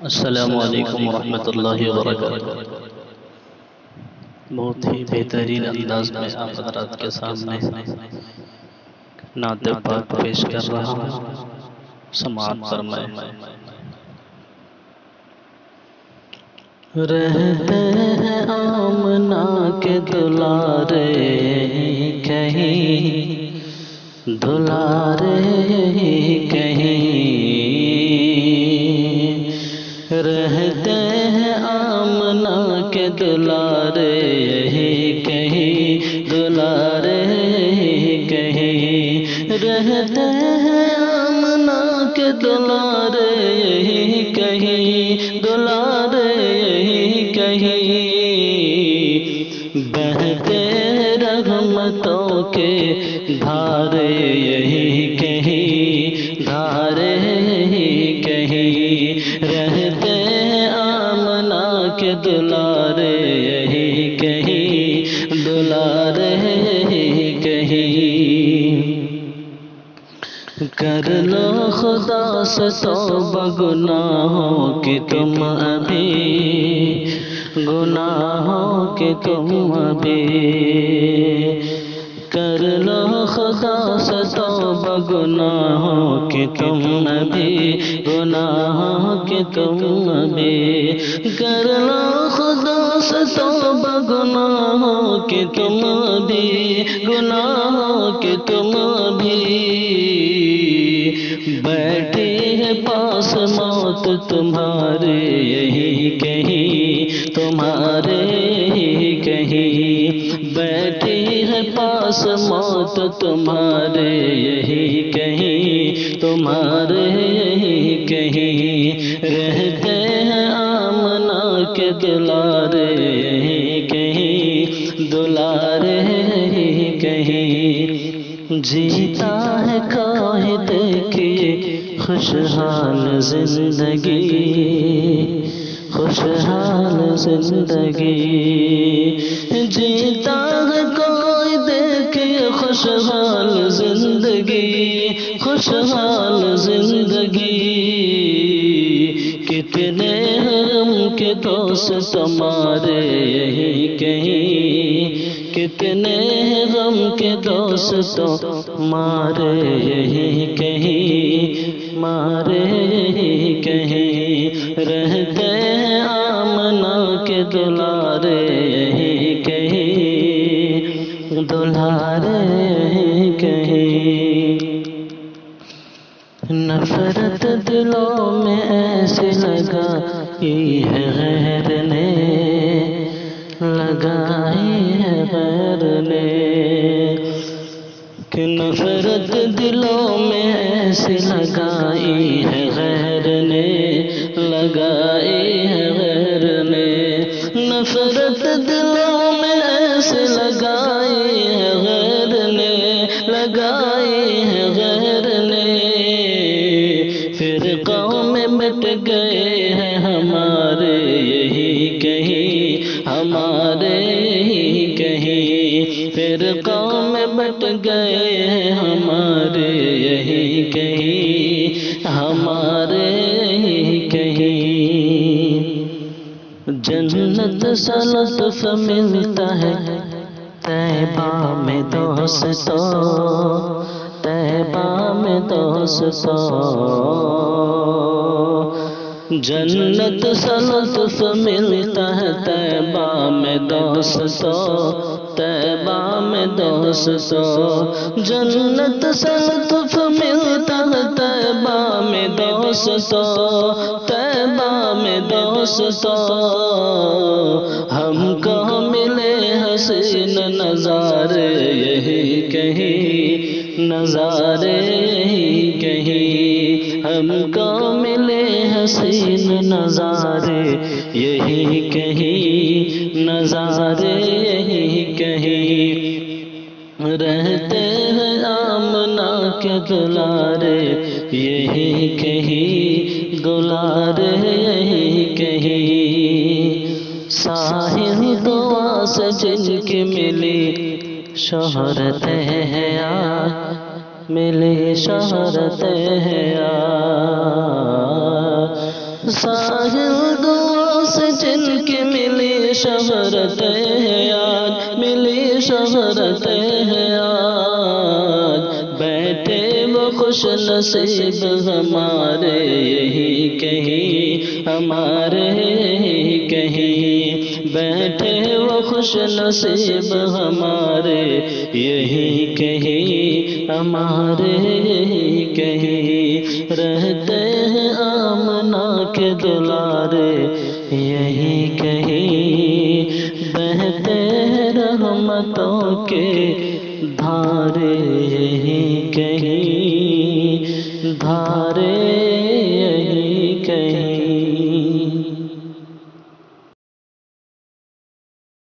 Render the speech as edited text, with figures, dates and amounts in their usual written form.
السلام علیکم ورحمۃ اللہ وبرکاتہ۔ بہت ہی بہترین انداز میں آپ حضرات کے سامنے نعت پاک پیش کر رہا ہوں، سماعت فرمائیں۔ رہتے ہیں آمنہ کے دلارے کہیں، دلارے کہیں، رہتے ہیں آمنہ کے دلارے یہی کہیں، دلارے کہیں، رہتے ہیں آمنہ کے دلارے یہی کہیں، دلارے یہی کہیں، بہتے رحمتوں کے دھارے یہی کہیں، دھارے یہی کہیں، رہتے آمنہ کے دلارے یہی کہیں، دلارے یہی کہیں، کر لو خدا سے توبہ گناہوں کی تم ابھی، گناہوں کی تم ابھی، کر لو خدا سے توبہ گناہوں کی تم ابھی، گناہوں کی تم ابھی، کر لو خدا سے توبہ گناہوں کی تم ابھی، گناہوں کی تم ابھی، بیٹھی ہے پاس موت تمہارے یہی کہیں، تمہارے یہی کہیں، بیٹھی ہے پاس موت تمہارے یہی کہیں، تمہارے یہی کہیں، رہتے ہیں آمنہ کے دلارے یہی کہیں، دلارے یہی کہیں، جیتا ہے کوئی دیکھیے خوشحال زندگی، خوشحال زندگی، جیتا ہے کوئی دیکھیے خوشحال زندگی، خوشحال زندگی، کتنے غم کے دوست تمہارے یہی کہیں، کتنے غم کے دوست تمہارے یہی کہیں، مارے یہی کہیں، رہتے ہیں آمنہ کے دلارے یہی کہیں، دلارے یہی کہیں، نفرت دلوں میں ایسی لگائی ہے غیر نے، لگائی ہے غیر نے، کہ نفرت دلوں میں ایسی لگائی ہے غیر نے، لگائی ہے غیر نے، نفرت دلوں میں ایسی لگائی ہے غیر نے، لگائی ہے غیر نے، فرقوں میں بٹ گئے ہیں ہمارے یہی کہیں، ہمارے یہی کہیں، فرقوں میں بٹ گئے ہیں ہمارے یہی کہیں، ہمارے یہی کہیں، جنت سے لطف ملتا ہے طیبہ میں دوستو، طیبہ میں دوستو، جنت سے لطف ملتا ہے طیبہ میں دوستو، طیبہ میں دوستو، جنت سے لطف ملتا ہے طیبہ میں دوستو، طیبہ میں دوستو، ہم کو ملے حسین نظارے یہی کہیں، نظارے یہی کہیں، ہم کو ملے حسین نظارے یہی کہیں، نظارے یہی کہیں، رہتے ہیں آمنہ کے دلارے یہی کہیں، دلارے یہی کہیں، ساحل دعا سے جن کی ملی شہرت ہے یار، ملی شہرت ہے یار، ساحل دعا سے جن کی ملی شہرت حیات، ملی شہرت حیات، بیٹھے وہ خوش نصیب ہمارے یہی کہیں، ہمارے یہی کہیں، بیٹھے وہ خوش نصیب ہمارے یہی کہیں، ہمارے یہی کہیں، رہتے ہیں آمنہ کے دلارے یہی کہیں، بہتے ہیں رحمتوں کے دھارے یہی کہیں۔